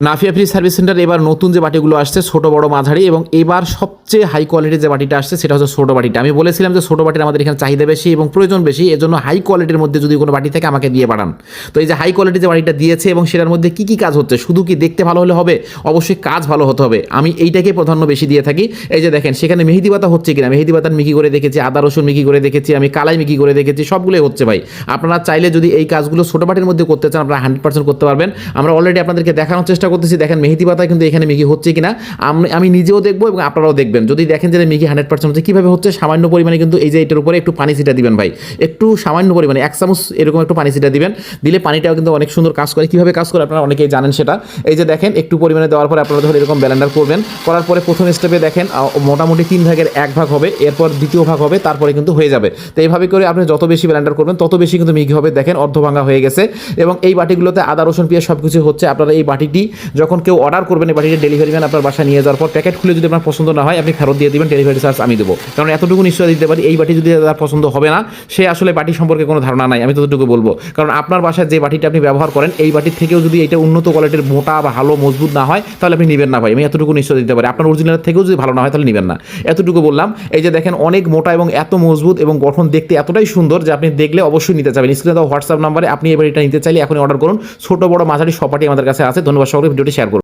Nafia free service centre এবার নতুন যে বাটিগুলো আসছে ছোট বড় মাঝারি, এবং এবার সবচেয়ে হাই কোয়ালিটির যে বাটিটা আসছে সেটা হচ্ছে ছোট বাটিটা। আমি বলেছিলাম যে ছোট বাটির আমাদের এখানে চাহিদা বেশি এবং প্রয়োজন বেশি, এজন্য হাই কোয়ালিটির মধ্যে যদি কোনো বাটি থাকে আমাকে দিয়ে পাঠান। তো এই যে হাই কোয়ালিটির যে বাটিটা দিয়েছে এবং সেটার মধ্যে কী কী কাজ হচ্ছে, শুধু কি দেখতে ভালো হলে হবে, অবশ্যই কাজ ভালো হতে হবে। আমি এইটাকে প্রাধান্য বেশি দিয়ে থাকি। এই যে দেখেন সেখানে মেহেদি পাতা হচ্ছে কিনা, মেহেদি পাতার মিকি করে দেখেছি, আদা রসুন মিকি করে দেখেছি, আমি কালাই মিকি করে দেখেছি, সবগুলোই হচ্ছে ভাই। আপনারা চাইলে যদি এই কাজগুলো ছোট বাটির মধ্যে করতে চান আপনারা 100% করতে পারবেন। আমরা অলরেডি আপনাদেরকে দেখানোর চেষ্টা করতেছি। দেখেন মেহেদি পাতা কিন্তু এখানে মিকি হচ্ছে কিনা আমি নিজেও দেখবো এবং আপনারাও দেখবেন। যদি দেখেন যে মিকি 100% হচ্ছে, কীভাবে হচ্ছে, সামান্য পরিমাণে কিন্তু এই যে এটার উপরে একটু পানি ছিটা দিবেন ভাই, একটু সামান্য পরিমাণে 1 চামচ এরকম একটু পানি ছিটা দিবেন। দিলে পানিটাও কিন্তু অনেক সুন্দর কাজ করে। কীভাবে কাজ করে আপনারা অনেকেই জানেন সেটা। এই যে দেখেন একটু পরিমাণে দেওয়ার পরে আপনারা যখন এরকম ব্লেন্ডার করবেন, করার পরে প্রথম স্টেপে দেখেন মোটামুটি 3 ভাগের 1 ভাগ হবে, এরপর দ্বিতীয় ভাগ হবে, তারপরে কিন্তু হয়ে যাবে। তো এইভাবে করে আপনি যত বেশি ব্লেন্ডার করবেন তত বেশি কিন্তু মিহি হবে। দেখেন অর্ধ ভাঙা হয়ে গেছে। এবং এই বাটিগুলোতে আদা রসুন পেঁয়াজ সব কিছু হচ্ছে। আপনারা এই বাটিটি যখন কেউ অর্ডার করবেন, এই বাটিটি ডেলিভারি ম্যান আপনার বাসায় নিয়ে যাওয়ার পর প্যাকেট খুলে যদি আপনার পছন্দ না হয় আপনি ফেরত দিয়ে দিবেন, ডেলিভারি চার্জ আমি দেবো। কারণ এতটুকু নিশ্চয় দিতে পারি, এই বাটি যদি তার পছন্দ হবে না, সে আসলে বাটি সম্পর্কে কোনো ধারণা নাই, আমি ততটুকু বলবো। কারণ আপনার বাসায় যে বাটিটা আপনি ব্যবহার করেন এই বাটির থেকেও যদি এটা উন্নত কোয়ালিটির মোটা বা ভালো মজবুত না হয় তাহলে আপনি নেবেন না ভাই, আমি এতটুকু নিশ্চয় দিতে পারি। আপনার অরিজিনালের থেকেও যদি ভালো না হয় তাহলে নেবেন না, এতটুকু বললাম। এই যে দেখেন অনেক মোটা এবং এত মজবুত এবং গঠন দেখতে এতটাই সুন্দর যে আপনি দেখলে অবশ্যই নিতে চাবেন। স্ক্রিনে দেওয়া হোয়াটসঅ্যাপ নাম্বারে আপনি এই বাটিটা নিতে চাইলে এখনই অর্ডার করুন। ছোট বড় মাঝারি সব বাটি আমাদের কাছে আছে। ধন্যবাদ সকলকে, ভিডিওটি শেয়ার করুন।